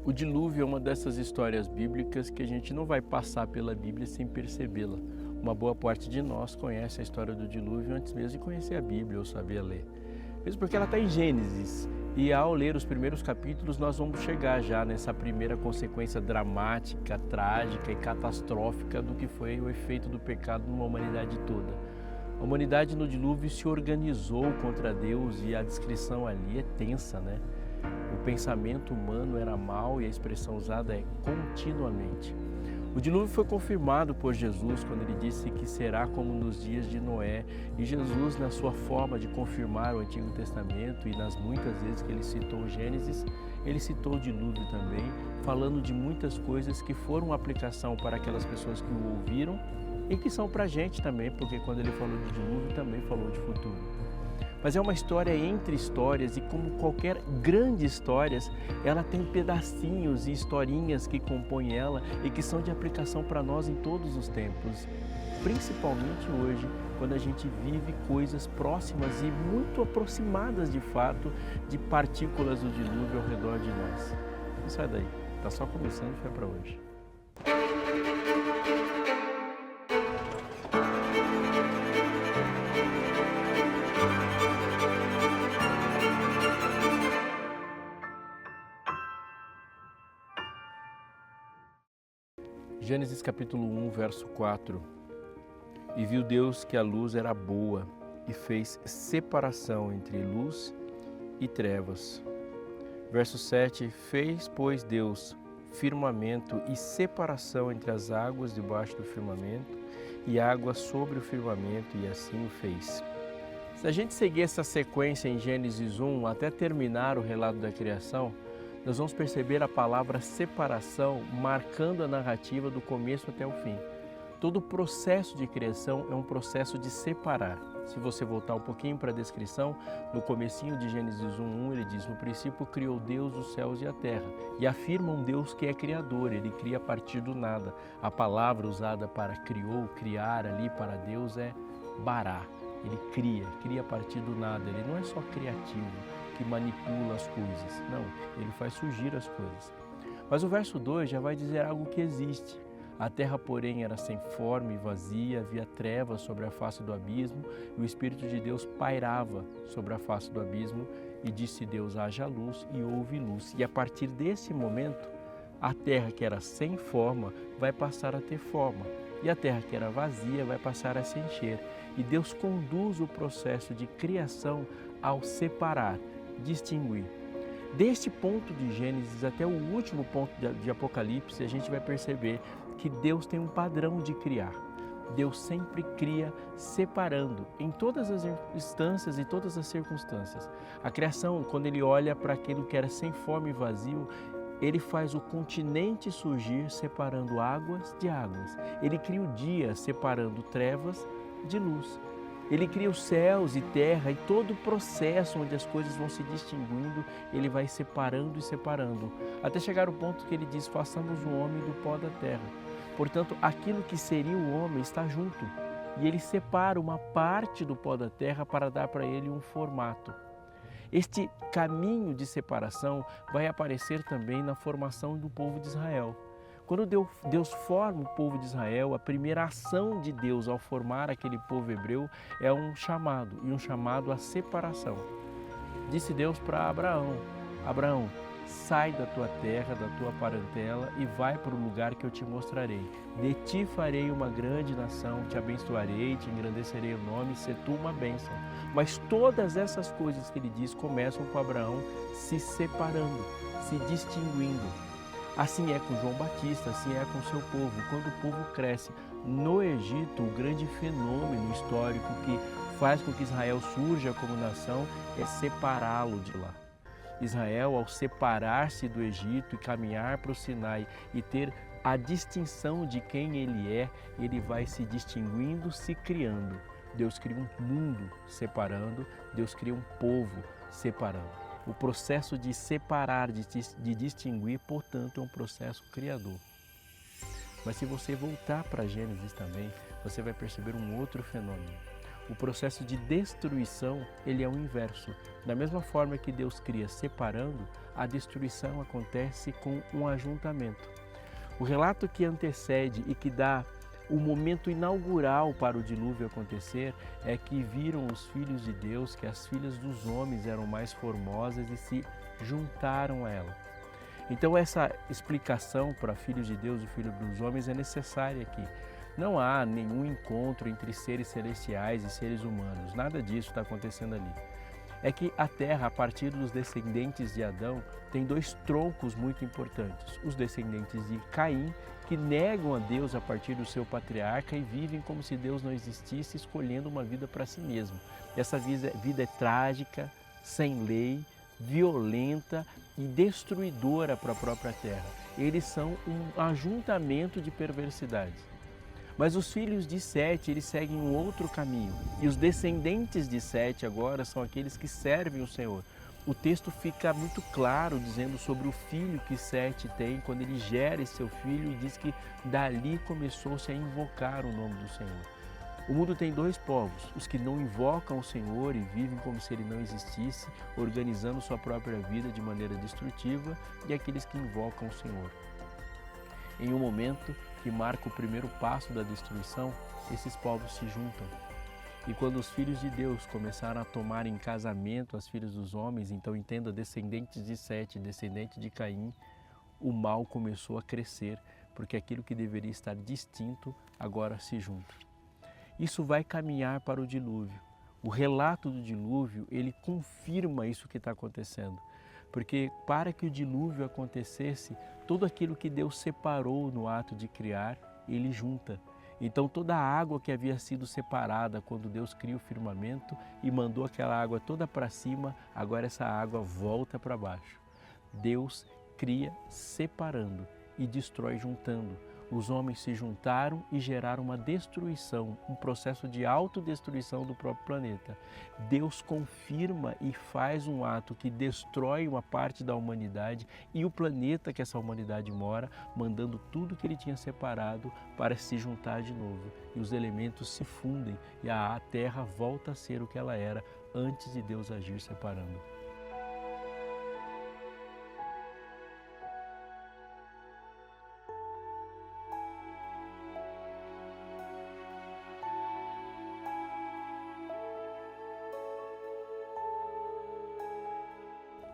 O dilúvio é uma dessas histórias bíblicas que a gente não vai passar pela Bíblia sem percebê-la. Uma boa parte de nós conhece a história do dilúvio antes mesmo de conhecer a Bíblia ou saber ler. Mesmo porque ela está em Gênesis. E ao ler os primeiros capítulos, nós vamos chegar já nessa primeira consequência dramática, trágica e catastrófica do que foi o efeito do pecado numa humanidade toda. A humanidade no dilúvio se organizou contra Deus e a descrição ali é tensa, né? O pensamento humano era mau e a expressão usada é continuamente. O dilúvio foi confirmado por Jesus quando ele disse que será como nos dias de Noé. E Jesus, na sua forma de confirmar o Antigo Testamento e nas muitas vezes que ele citou o Gênesis, ele citou o dilúvio também, falando de muitas coisas que foram aplicação para aquelas pessoas que o ouviram e que são para a gente também, porque quando ele falou de dilúvio também falou de futuro. Mas é uma história entre histórias e como qualquer grande história, ela tem pedacinhos e historinhas que compõem ela e que são de aplicação para nós em todos os tempos. Principalmente hoje, quando a gente vive coisas próximas e muito aproximadas de fato de partículas do dilúvio ao redor de nós. Não sai daí, está só começando e foi para hoje. Gênesis capítulo 1, verso 4. E viu Deus que a luz era boa e fez separação entre luz e trevas. Verso 7. Fez, pois, Deus firmamento e separação entre as águas debaixo do firmamento e água sobre o firmamento, e assim o fez. Se a gente seguir essa sequência em Gênesis 1 até terminar o relato da criação, nós vamos perceber a palavra separação marcando a narrativa do começo até o fim. Todo o processo de criação é um processo de separar. Se você voltar um pouquinho para a descrição, no comecinho de Gênesis 1:1, ele diz: no princípio criou Deus os céus e a terra. E afirma um Deus que é criador, ele cria a partir do nada. A palavra usada para criou, criar ali para Deus é bará. Ele cria a partir do nada, ele não é só criativo, que manipula as coisas. Não, ele faz surgir as coisas. Mas o verso 2 já vai dizer algo que existe. A terra, porém, era sem forma e vazia, havia trevas sobre a face do abismo, e o Espírito de Deus pairava sobre a face do abismo, e disse Deus: haja luz, e houve luz. E a partir desse momento, a terra que era sem forma vai passar a ter forma, e a terra que era vazia vai passar a se encher. E Deus conduz o processo de criação ao separar, distinguir. Deste ponto de Gênesis até o último ponto de Apocalipse, a gente vai perceber que Deus tem um padrão de criar. Deus sempre cria separando em todas as instâncias e todas as circunstâncias. A criação, quando ele olha para aquilo que era sem forma e vazio, ele faz o continente surgir separando águas de águas. Ele cria o dia separando trevas de luz. Ele cria os céus e terra, e todo o processo onde as coisas vão se distinguindo, ele vai separando e separando, até chegar ao ponto que ele diz: façamos o homem do pó da terra. Portanto, aquilo que seria o homem está junto, e ele separa uma parte do pó da terra para dar para ele um formato. Este caminho de separação vai aparecer também na formação do povo de Israel. Quando Deus forma o povo de Israel, a primeira ação de Deus ao formar aquele povo hebreu é um chamado, e um chamado à separação. Disse Deus para Abraão: Abraão, sai da tua terra, da tua parentela e vai para o lugar que eu te mostrarei. De ti farei uma grande nação, te abençoarei, te engrandecerei o nome, se tu uma bênção. Mas todas essas coisas que ele diz começam com Abraão se separando, se distinguindo. Assim é com João Batista, assim é com o seu povo. Quando o povo cresce no Egito, o grande fenômeno histórico que faz com que Israel surja como nação é separá-lo de lá. Israel, ao separar-se do Egito e caminhar para o Sinai e ter a distinção de quem ele é, ele vai se distinguindo, se criando. Deus cria um mundo separando, Deus cria um povo separando. O processo de separar, de distinguir, portanto, é um processo criador. Mas se você voltar para Gênesis também, você vai perceber um outro fenômeno. O processo de destruição, ele é o inverso. Da mesma forma que Deus cria separando, a destruição acontece com um ajuntamento. O relato que antecede e que dá o momento inaugural para o dilúvio acontecer é que viram os filhos de Deus que as filhas dos homens eram mais formosas e se juntaram a ela. Então essa explicação para filhos de Deus e filhos dos homens é necessária aqui. Não há nenhum encontro entre seres celestiais e seres humanos, nada disso está acontecendo ali. É que a Terra, a partir dos descendentes de Adão, tem dois troncos muito importantes. Os descendentes de Caim, que negam a Deus a partir do seu patriarca e vivem como se Deus não existisse, escolhendo uma vida para si mesmo. Essa vida é trágica, sem lei, violenta e destruidora para a própria Terra. Eles são um ajuntamento de perversidades. Mas os filhos de Sete, eles seguem um outro caminho. E os descendentes de Sete agora são aqueles que servem o Senhor. O texto fica muito claro dizendo sobre o filho que Sete tem, quando ele gera esse seu filho e diz que dali começou-se a invocar o nome do Senhor. O mundo tem dois povos, os que não invocam o Senhor e vivem como se ele não existisse, organizando sua própria vida de maneira destrutiva, e aqueles que invocam o Senhor. Em um momento que marca o primeiro passo da destruição, esses povos se juntam. E quando os filhos de Deus começaram a tomar em casamento as filhas dos homens, então entenda, descendentes de Sete, descendentes de Caim, o mal começou a crescer, porque aquilo que deveria estar distinto agora se junta. Isso vai caminhar para o dilúvio. O relato do dilúvio, ele confirma isso que está acontecendo. Porque para que o dilúvio acontecesse, tudo aquilo que Deus separou no ato de criar, ele junta. Então toda a água que havia sido separada quando Deus cria o firmamento e mandou aquela água toda para cima, agora essa água volta para baixo. Deus cria separando e destrói juntando. Os homens se juntaram e geraram uma destruição, um processo de autodestruição do próprio planeta. Deus confirma e faz um ato que destrói uma parte da humanidade e o planeta que essa humanidade mora, mandando tudo que ele tinha separado para se juntar de novo. E os elementos se fundem e a Terra volta a ser o que ela era antes de Deus agir separando.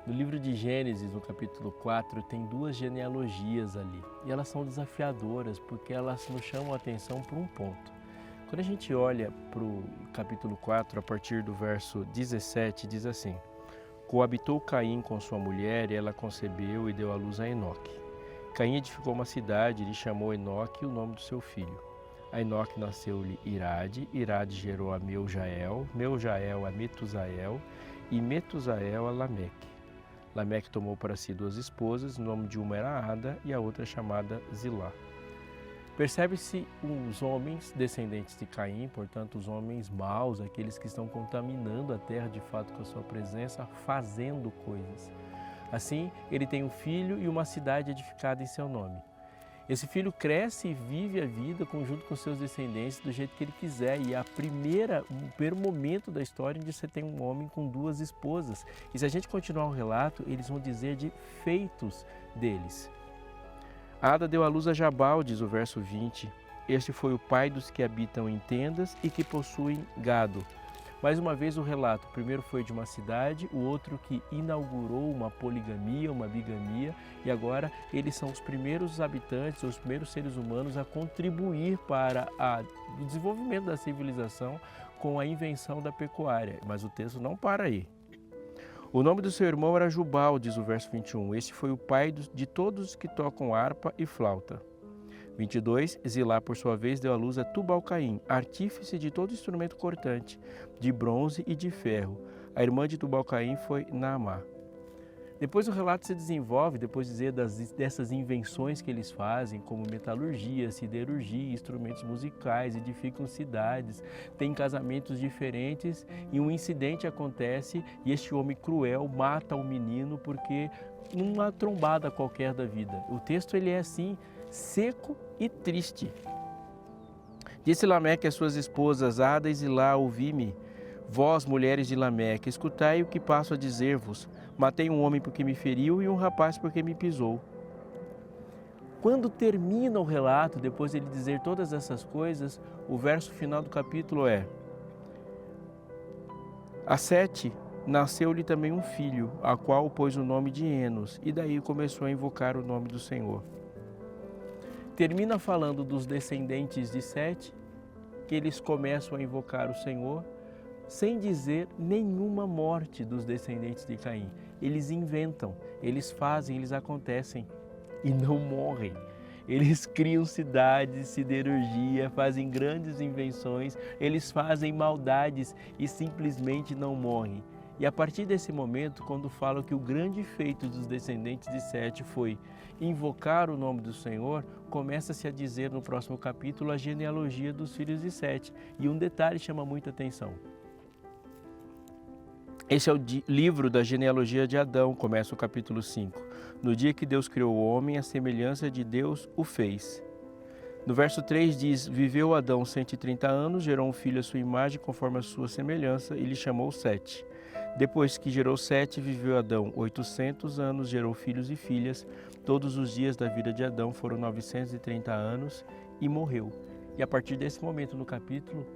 No livro de Gênesis, no capítulo 4, tem duas genealogias ali. E elas são desafiadoras porque elas nos chamam a atenção por um ponto. Quando a gente olha para o capítulo 4, a partir do verso 17, diz assim: Coabitou Caim com sua mulher e ela concebeu e deu à luz a Enoque. Caim edificou uma cidade e lhe chamou Enoque o nome do seu filho. A Enoque nasceu-lhe Irade, Irade gerou a Meujael, Meujael a Metusael e Metusael a Lameque. Lameque tomou para si duas esposas, o nome de uma era Ada e a outra chamada Zilá. Percebe-se os homens descendentes de Caim, portanto os homens maus, aqueles que estão contaminando a terra de fato com a sua presença, fazendo coisas. Assim, ele tem um filho e uma cidade edificada em seu nome. Esse filho cresce e vive a vida junto com seus descendentes do jeito que ele quiser. E o primeiro momento da história onde você tem um homem com duas esposas. E se a gente continuar o relato, eles vão dizer de feitos deles. Ada deu à luz a Jabal, diz o verso 20. Este foi o pai dos que habitam em tendas e que possuem gado. Mais uma vez o relato, o primeiro foi de uma cidade, o outro que inaugurou uma poligamia, uma bigamia, e agora eles são os primeiros habitantes, os primeiros seres humanos a contribuir para o desenvolvimento da civilização com a invenção da pecuária. Mas o texto não para aí. O nome do seu irmão era Jubal, diz o verso 21. Este foi o pai de todos os que tocam harpa e flauta. 22. Zilá, por sua vez, deu à luz a Tubal-Caim, artífice de todo instrumento cortante, de bronze e de ferro. A irmã de Tubal-Caim foi Naamá. Depois o relato se desenvolve, depois de dizer dessas invenções que eles fazem, como metalurgia, siderurgia, instrumentos musicais, edificam cidades, têm casamentos diferentes e um incidente acontece e este homem cruel mata o menino porque numa trombada qualquer da vida. O texto ele é assim, seco e triste. Disse Lameque às suas esposas, Ada e Zilá, ouvi-me, vós, mulheres de Lameque, escutai o que passo a dizer-vos. Matei um homem porque me feriu e um rapaz porque me pisou. Quando termina o relato, depois de ele dizer todas essas coisas, o verso final do capítulo é: a Sete nasceu-lhe também um filho, a qual pôs o nome de Enos, e daí começou a invocar o nome do Senhor. Termina falando dos descendentes de Sete, que eles começam a invocar o Senhor, sem dizer nenhuma morte dos descendentes de Caim. Eles inventam, eles fazem, eles acontecem e não morrem. Eles criam cidades, siderurgia, fazem grandes invenções, eles fazem maldades e simplesmente não morrem. E a partir desse momento, quando falam que o grande feito dos descendentes de Sete foi invocar o nome do Senhor, começa-se a dizer no próximo capítulo a genealogia dos filhos de Sete. E um detalhe chama muita atenção. Esse é o livro da genealogia de Adão, começa o capítulo 5. No dia que Deus criou o homem, a semelhança de Deus o fez. No verso 3 diz, viveu Adão 130 anos, gerou um filho à sua imagem, conforme a sua semelhança, e lhe chamou Sete. Depois que gerou Sete, viveu Adão 800 anos, gerou filhos e filhas. Todos os dias da vida de Adão foram 930 anos e morreu. E a partir desse momento no capítulo,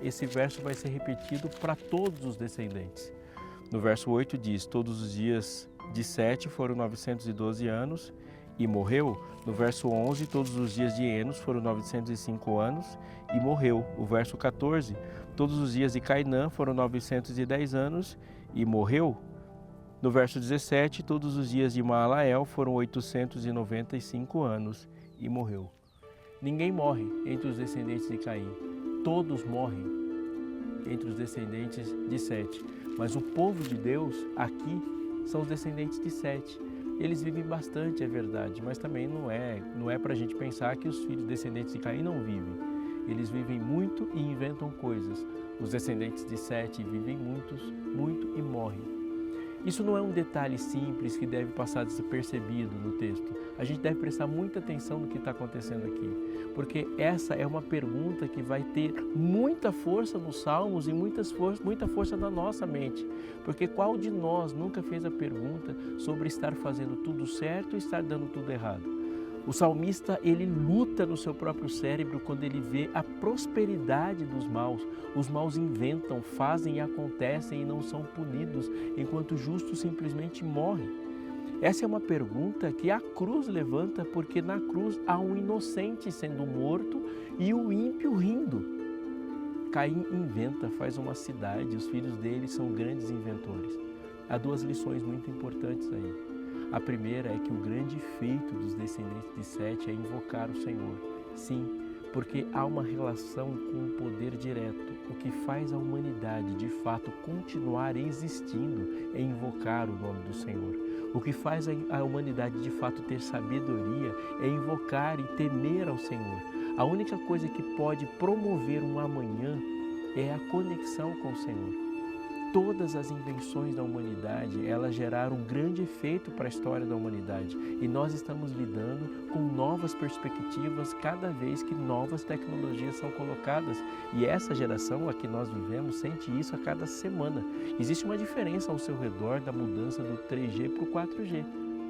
esse verso vai ser repetido para todos os descendentes. No verso 8 diz, todos os dias de Sete foram 912 anos e morreu. No verso 11, todos os dias de Enos foram 905 anos e morreu. O verso 14, todos os dias de Cainã foram 910 anos e morreu. No verso 17, todos os dias de Maalael foram 895 anos e morreu. Ninguém morre entre os descendentes de Caim. Todos morrem entre os descendentes de Sete. Mas o povo de Deus aqui são os descendentes de Sete. Eles vivem bastante, é verdade, mas também não é para a gente pensar que os filhos descendentes de Caim não vivem. Eles vivem muito e inventam coisas. Os descendentes de Sete vivem muito e morrem. Isso não é um detalhe simples que deve passar despercebido no texto. A gente deve prestar muita atenção no que está acontecendo aqui, porque essa é uma pergunta que vai ter muita força nos Salmos e muita força na nossa mente. Porque qual de nós nunca fez a pergunta sobre estar fazendo tudo certo e estar dando tudo errado? O salmista, ele luta no seu próprio cérebro quando ele vê a prosperidade dos maus. Os maus inventam, fazem e acontecem e não são punidos, enquanto o justo simplesmente morre. Essa é uma pergunta que a cruz levanta, porque na cruz há um inocente sendo morto e o ímpio rindo. Caim inventa, faz uma cidade, os filhos dele são grandes inventores. Há duas lições muito importantes aí. A primeira é que o grande feito dos descendentes de Sete é invocar o Senhor. Sim, porque há uma relação com o poder direto. O que faz a humanidade, de fato, continuar existindo é invocar o nome do Senhor. O que faz a humanidade, de fato, ter sabedoria é invocar e temer ao Senhor. A única coisa que pode promover um amanhã é a conexão com o Senhor. Todas as invenções da humanidade, elas geraram um grande efeito para a história da humanidade. E nós estamos lidando com novas perspectivas cada vez que novas tecnologias são colocadas. E essa geração a que nós vivemos sente isso a cada semana. Existe uma diferença ao seu redor da mudança do 3G para o 4G.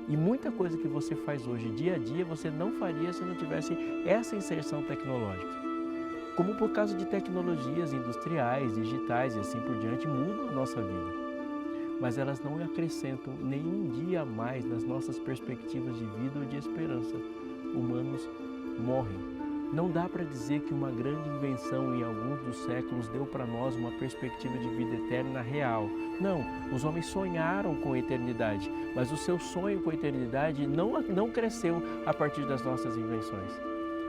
E muita coisa que você faz hoje, dia a dia, você não faria se não tivesse essa inserção tecnológica. Como por causa de tecnologias industriais, digitais e assim por diante, mudam a nossa vida. Mas elas não acrescentam nenhum dia a mais nas nossas perspectivas de vida ou de esperança. Humanos morrem. Não dá para dizer que uma grande invenção em alguns dos séculos deu para nós uma perspectiva de vida eterna real. Não, os homens sonharam com a eternidade, mas o seu sonho com a eternidade não cresceu a partir das nossas invenções.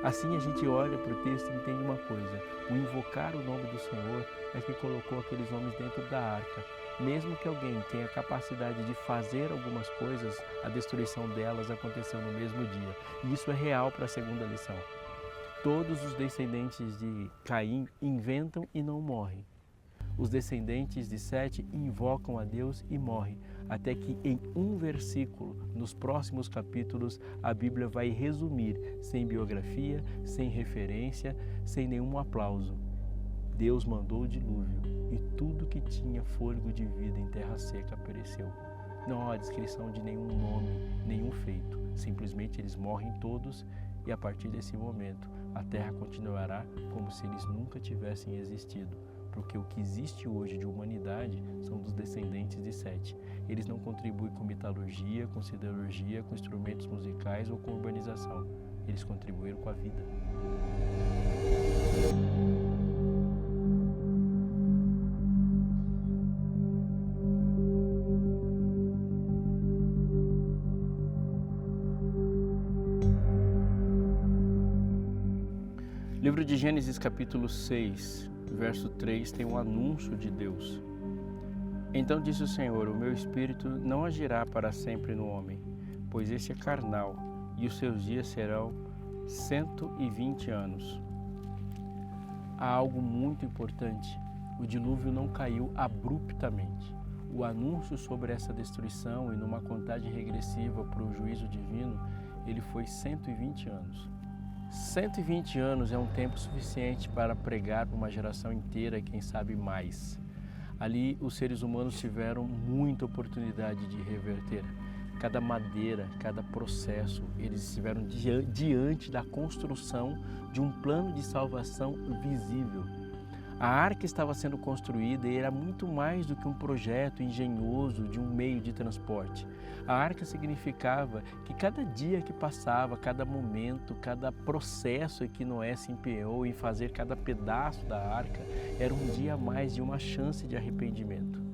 Assim a gente olha para o texto e entende uma coisa: o invocar o nome do Senhor é que colocou aqueles homens dentro da arca. Mesmo que alguém tenha a capacidade de fazer algumas coisas, a destruição delas aconteceu no mesmo dia. E isso é real para a segunda lição. Todos os descendentes de Caim inventam e não morrem. Os descendentes de Sete invocam a Deus e morrem. até que em um versículo, nos próximos capítulos, a Bíblia vai resumir, sem biografia, sem referência, sem nenhum aplauso. Deus mandou o dilúvio e tudo que tinha fôlego de vida em terra seca pereceu. Não há descrição de nenhum nome, nenhum feito. Simplesmente eles morrem todos e a partir desse momento a terra continuará como se eles nunca tivessem existido. Porque o que existe hoje de humanidade são dos descendentes de Sete. Eles não contribuem com metalurgia, com siderurgia, com instrumentos musicais ou com urbanização. Eles contribuíram com a vida. Livro de Gênesis, capítulo 6, verso 3, tem um anúncio de Deus. Então disse o Senhor: o meu espírito não agirá para sempre no homem, pois esse é carnal, e os seus dias serão 120 anos. Há algo muito importante: o dilúvio não caiu abruptamente. O anúncio sobre essa destruição e numa contagem regressiva para o juízo divino, ele foi 120 anos. 120 anos é um tempo suficiente para pregar para uma geração inteira, quem sabe mais. Ali os seres humanos tiveram muita oportunidade de reverter. Cada madeira, cada processo, eles estiveram diante da construção de um plano de salvação visível. A arca estava sendo construída e era muito mais do que um projeto engenhoso de um meio de transporte. A arca significava que cada dia que passava, cada momento, cada processo que Noé se empenhou em fazer cada pedaço da arca, era um dia a mais de uma chance de arrependimento.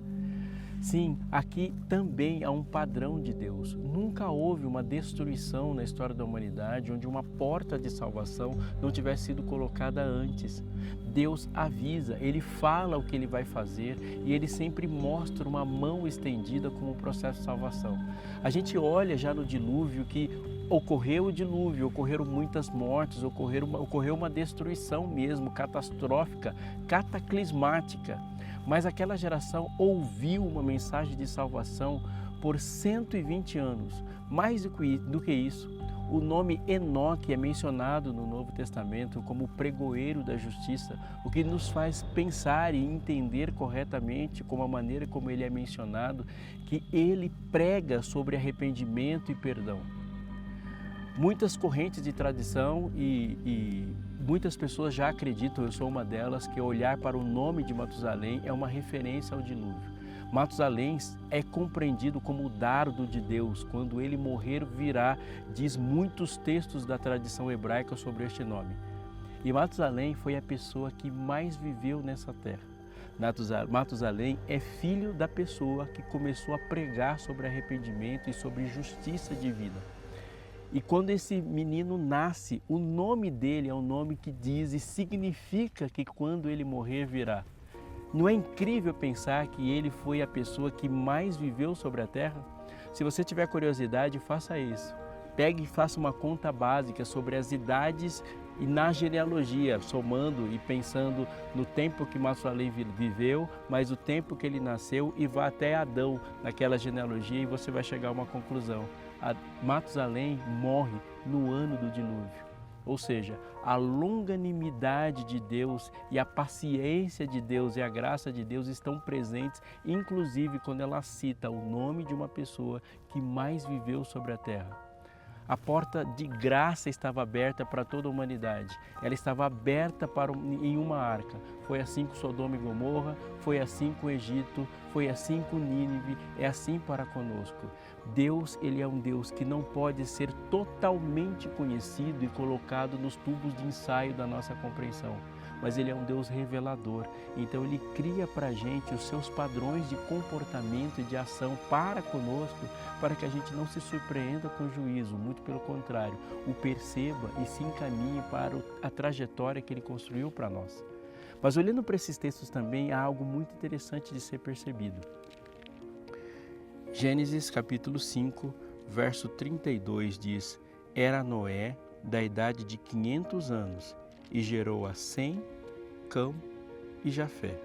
Sim, aqui também há um padrão de Deus. Nunca houve uma destruição na história da humanidade onde uma porta de salvação não tivesse sido colocada antes. Deus avisa, Ele fala o que Ele vai fazer e Ele sempre mostra uma mão estendida como um processo de salvação. A gente olha já no dilúvio que ocorreu o dilúvio, ocorreram muitas mortes, ocorreu uma destruição mesmo, catastrófica, cataclismática. Mas aquela geração ouviu uma mensagem de salvação por 120 anos. Mais do que isso, o nome Enoque é mencionado no Novo Testamento como pregoeiro da justiça, o que nos faz pensar e entender corretamente, como a maneira como ele é mencionado, que ele prega sobre arrependimento e perdão. Muitas correntes de tradição e muitas pessoas já acreditam, eu sou uma delas, que olhar para o nome de Matusalém é uma referência ao dilúvio. Matusalém é compreendido como o dardo de Deus. Quando ele morrer, virá, diz muitos textos da tradição hebraica sobre este nome. E Matusalém foi a pessoa que mais viveu nessa terra. Matusalém é filho da pessoa que começou a pregar sobre arrependimento e sobre justiça divina. E quando esse menino nasce, o nome dele é um nome que diz e significa que quando ele morrer virá. Não é incrível pensar que ele foi a pessoa que mais viveu sobre a terra? Se você tiver curiosidade, faça isso. Pegue e faça uma conta básica sobre as idades e na genealogia, somando e pensando no tempo que Matusalém viveu, mais o tempo que ele nasceu e vá até Adão naquela genealogia e você vai chegar a uma conclusão. Matusalém morre no ano do dilúvio. Ou seja, a longanimidade de Deus e a paciência de Deus e a graça de Deus estão presentes, inclusive quando ela cita o nome de uma pessoa que mais viveu sobre a terra. A porta de graça estava aberta para toda a humanidade. Ela estava aberta em uma arca. Foi assim com Sodoma e Gomorra, foi assim com o Egito, foi assim com Nínive, é assim para conosco. Deus, Ele é um Deus que não pode ser totalmente conhecido e colocado nos tubos de ensaio da nossa compreensão. Mas Ele é um Deus revelador, então Ele cria para a gente os seus padrões de comportamento e de ação para conosco, para que a gente não se surpreenda com o juízo, muito pelo contrário, o perceba e se encaminhe para a trajetória que Ele construiu para nós. Mas olhando para esses textos também, há algo muito interessante de ser percebido. Gênesis capítulo 5, verso 32 diz: Era Noé da idade de 500 anos, e gerou a Sem, Cão e Jafé.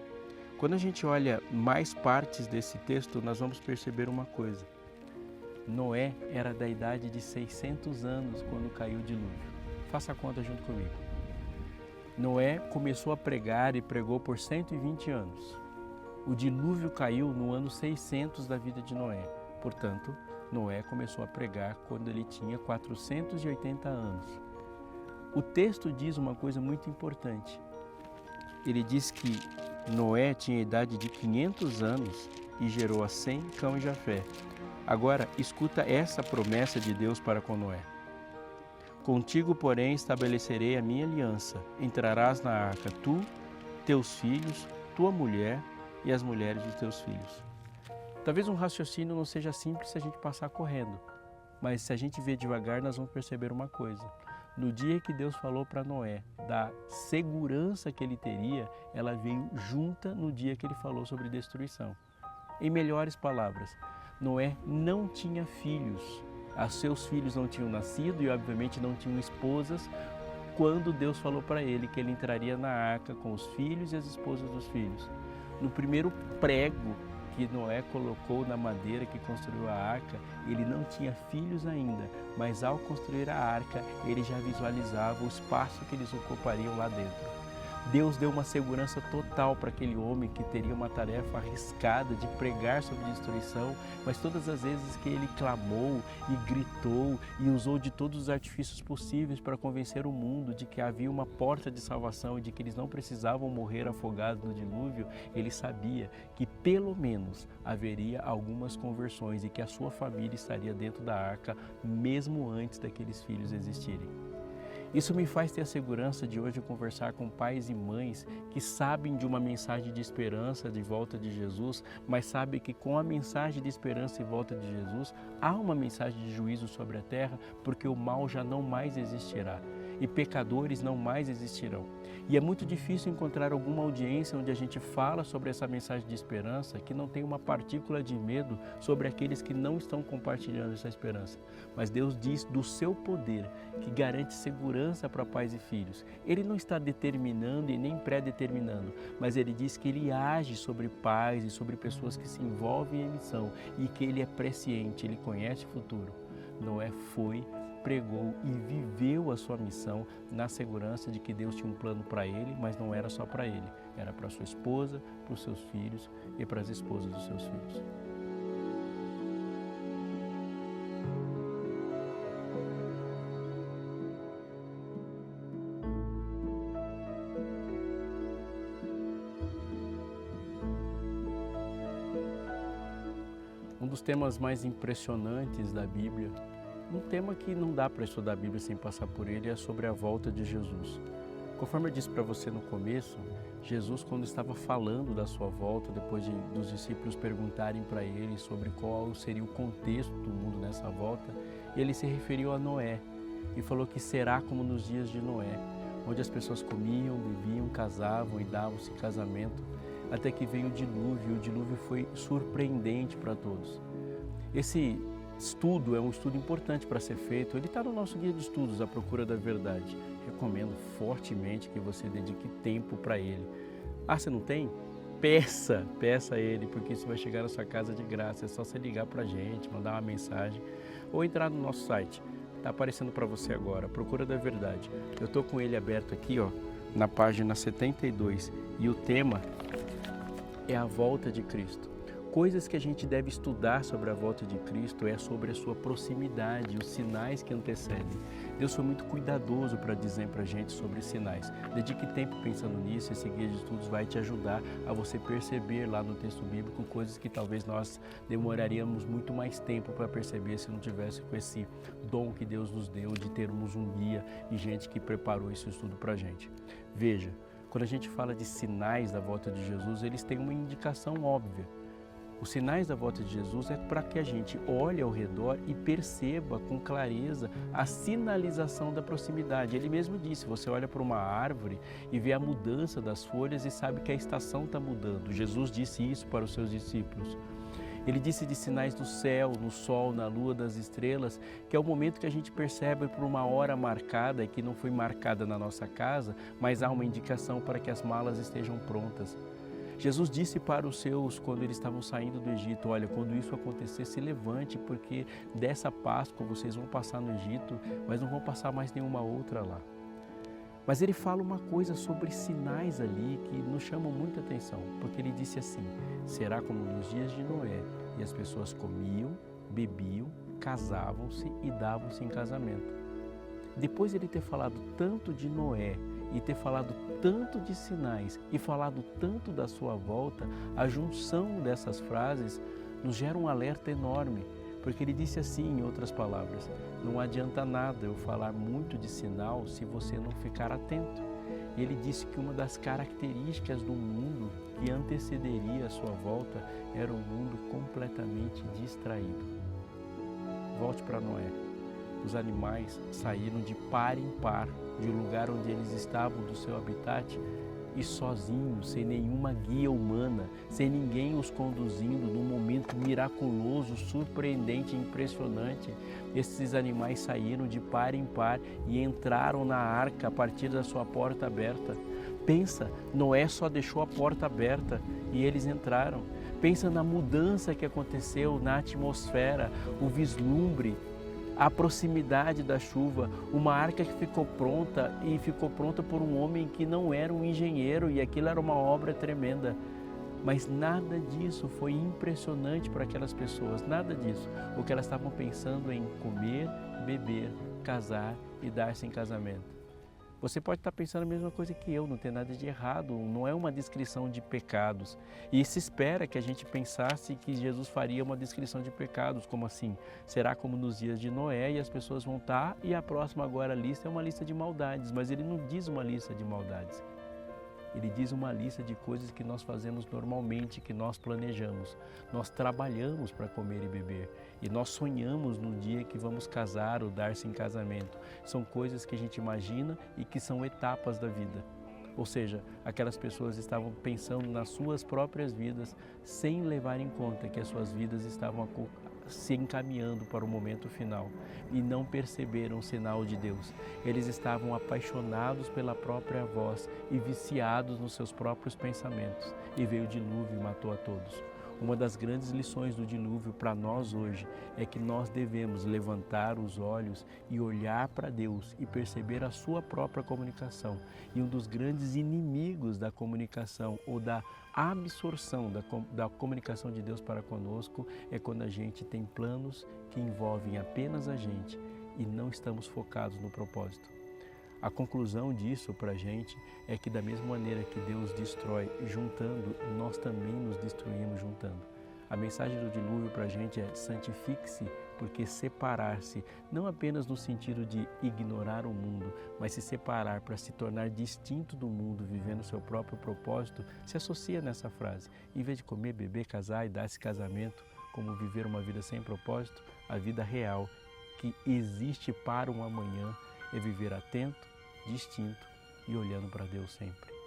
Quando a gente olha mais partes desse texto, nós vamos perceber uma coisa. Noé era da idade de 600 anos quando caiu o dilúvio. Faça a conta junto comigo. Noé começou a pregar e pregou por 120 anos. O dilúvio caiu no ano 600 da vida de Noé. Portanto, Noé começou a pregar quando ele tinha 480 anos. O texto diz uma coisa muito importante. Ele diz que Noé tinha a idade de 500 anos e gerou a Sem, Cão e Jafé. Agora, escuta essa promessa de Deus para com Noé. Contigo, porém, estabelecerei a minha aliança. Entrarás na arca tu, teus filhos, tua mulher e as mulheres dos teus filhos. Talvez um raciocínio não seja simples se a gente passar correndo, mas se a gente ver devagar, nós vamos perceber uma coisa. No dia que Deus falou para Noé da segurança que ele teria, ela veio junta no dia que ele falou sobre destruição. Em melhores palavras, Noé não tinha filhos. Os seus filhos não tinham nascido e, obviamente, não tinham esposas quando Deus falou para ele que ele entraria na arca com os filhos e as esposas dos filhos. No primeiro prego que Noé colocou na madeira que construiu a arca, ele não tinha filhos ainda, mas ao construir a arca, ele já visualizava o espaço que eles ocupariam lá dentro. Deus deu uma segurança total para aquele homem que teria uma tarefa arriscada de pregar sobre destruição, mas todas as vezes que ele clamou e gritou e usou de todos os artifícios possíveis para convencer o mundo de que havia uma porta de salvação e de que eles não precisavam morrer afogados no dilúvio, ele sabia que pelo menos haveria algumas conversões e que a sua família estaria dentro da arca mesmo antes daqueles filhos existirem. Isso me faz ter a segurança de hoje conversar com pais e mães que sabem de uma mensagem de esperança de volta de Jesus, mas sabem que com a mensagem de esperança e volta de Jesus, há uma mensagem de juízo sobre a terra, porque o mal já não mais existirá e pecadores não mais existirão. E é muito difícil encontrar alguma audiência onde a gente fala sobre essa mensagem de esperança que não tem uma partícula de medo sobre aqueles que não estão compartilhando essa esperança. Mas Deus diz do seu poder que garante segurança para pais e filhos. Ele não está determinando e nem pré-determinando, mas Ele diz que Ele age sobre pais e sobre pessoas que se envolvem em missão e que Ele é presciente, Ele conhece o futuro. Noé foi, pregou e viveu a sua missão na segurança de que Deus tinha um plano para ele, mas não era só para ele, era para sua esposa, para os seus filhos e para as esposas dos seus filhos. Um dos temas mais impressionantes da Bíblia, um tema que não dá para estudar a Bíblia sem passar por ele, é sobre a volta de Jesus. Conforme eu disse para você no começo, Jesus, quando estava falando da sua volta, depois dos discípulos perguntarem para ele sobre qual seria o contexto do mundo nessa volta, ele se referiu a Noé e falou que será como nos dias de Noé, onde as pessoas comiam, bebiam, casavam e davam-se casamento, até que veio o dilúvio, e o dilúvio foi surpreendente para todos. Esse estudo é um estudo importante para ser feito, ele está no nosso guia de estudos, A Procura da Verdade. Recomendo fortemente que você dedique tempo para ele. Ah, você não tem? Peça a ele, porque isso vai chegar na sua casa de graça. É só você ligar para a gente, mandar uma mensagem ou entrar no nosso site. Está aparecendo para você agora, A Procura da Verdade. Eu estou com ele aberto aqui, ó, na página 72, e o tema é a volta de Cristo. Coisas que a gente deve estudar sobre a volta de Cristo é sobre a sua proximidade, os sinais que antecedem. Deus foi muito cuidadoso para dizer para a gente sobre sinais. Dedique tempo pensando nisso, esse guia de estudos vai te ajudar a você perceber lá no texto bíblico coisas que talvez nós demoraríamos muito mais tempo para perceber se não tivesse com esse dom que Deus nos deu de termos um guia e gente que preparou esse estudo para a gente. Veja, quando a gente fala de sinais da volta de Jesus, eles têm uma indicação óbvia. Os sinais da volta de Jesus é para que a gente olhe ao redor e perceba com clareza a sinalização da proximidade. Ele mesmo disse, você olha para uma árvore e vê a mudança das folhas e sabe que a estação está mudando. Jesus disse isso para os seus discípulos. Ele disse de sinais do céu, no sol, na lua, das estrelas, que é o momento que a gente percebe por uma hora marcada, que não foi marcada na nossa casa, mas há uma indicação para que as malas estejam prontas. Jesus disse para os seus, quando eles estavam saindo do Egito, olha, quando isso acontecer, se levante, porque dessa Páscoa vocês vão passar no Egito, mas não vão passar mais nenhuma outra lá. Mas ele fala uma coisa sobre sinais ali que nos chamam muita atenção, porque ele disse assim, será como nos dias de Noé, e as pessoas comiam, bebiam, casavam-se e davam-se em casamento. Depois de ele ter falado tanto de Noé e ter falado tanto de sinais e falado tanto da sua volta, a junção dessas frases nos gera um alerta enorme, porque ele disse assim, em outras palavras, não adianta nada eu falar muito de sinal se você não ficar atento. E ele disse que uma das características do mundo que antecederia a sua volta era um mundo completamente distraído. Volte para Noé. Os animais saíram de par em par de um lugar onde eles estavam, do seu habitat, e sozinhos, sem nenhuma guia humana, sem ninguém os conduzindo num momento miraculoso, surpreendente, impressionante. Esses animais saíram de par em par e entraram na arca a partir da sua porta aberta. Pensa, Noé só deixou a porta aberta e eles entraram. Pensa na mudança que aconteceu na atmosfera, o vislumbre, a proximidade da chuva, uma arca que ficou pronta e ficou pronta por um homem que não era um engenheiro e aquilo era uma obra tremenda. Mas nada disso foi impressionante para aquelas pessoas, nada disso. O que elas estavam pensando em comer, beber, casar e dar-se em casamento. Você pode estar pensando a mesma coisa que eu, não tem nada de errado, não é uma descrição de pecados. E se espera que a gente pensasse que Jesus faria uma descrição de pecados, como assim? Será como nos dias de Noé e as pessoas vão estar, e a próxima agora lista é uma lista de maldades, mas ele não diz uma lista de maldades. Ele diz uma lista de coisas que nós fazemos normalmente, que nós planejamos. Nós trabalhamos para comer e beber e nós sonhamos no dia que vamos casar ou dar-se em casamento. São coisas que a gente imagina e que são etapas da vida. Ou seja, aquelas pessoas estavam pensando nas suas próprias vidas sem levar em conta que as suas vidas estavam se encaminhando para o momento final e não perceberam o sinal de Deus. Eles estavam apaixonados pela própria voz e viciados nos seus próprios pensamentos. E veio o dilúvio e matou a todos. Uma das grandes lições do dilúvio para nós hoje é que nós devemos levantar os olhos e olhar para Deus e perceber a sua própria comunicação. E um dos grandes inimigos da comunicação ou da absorção da comunicação de Deus para conosco é quando a gente tem planos que envolvem apenas a gente e não estamos focados no propósito. A conclusão disso para a gente é que da mesma maneira que Deus destrói juntando, nós também nos destruímos juntando. A mensagem do dilúvio para a gente é santifique-se, porque separar-se, não apenas no sentido de ignorar o mundo, mas se separar para se tornar distinto do mundo, vivendo o seu próprio propósito, se associa nessa frase. Em vez de comer, beber, casar e dar esse casamento, como viver uma vida sem propósito, a vida real que existe para um amanhã é viver atento, distinto e olhando para Deus sempre.